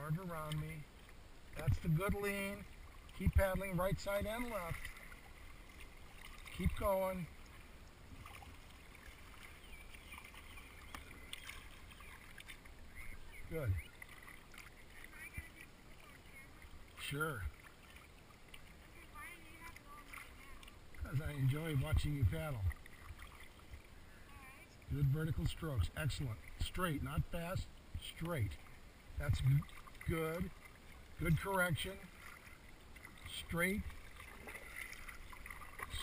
Start around me. That's the good lean. Keep paddling right side and left. Keep going. Good. Sure. Because I enjoy watching you paddle. Good vertical strokes. Excellent. Straight, not fast. Straight. That's good. Good correction. Straight.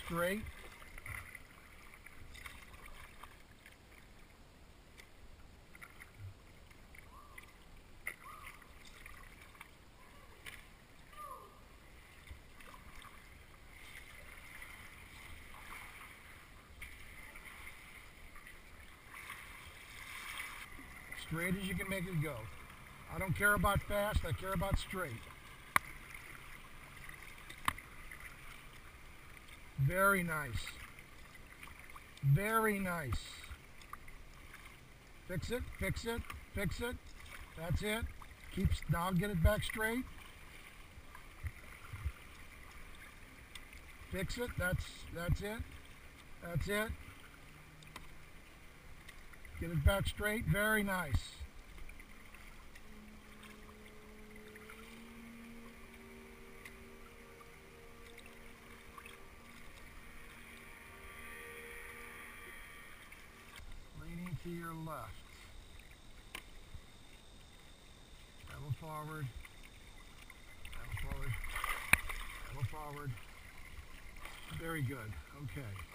Straight. Straight as you can make it go. I don't care about fast, I care about straight. Very nice. Very nice. Fix it, fix it, fix it. That's it. Now get it back straight. Fix it, that's it. That's it. Get it back straight, very nice. Leaning to your left. Pedal forward. Pedal forward. Pedal forward. Very good. Okay.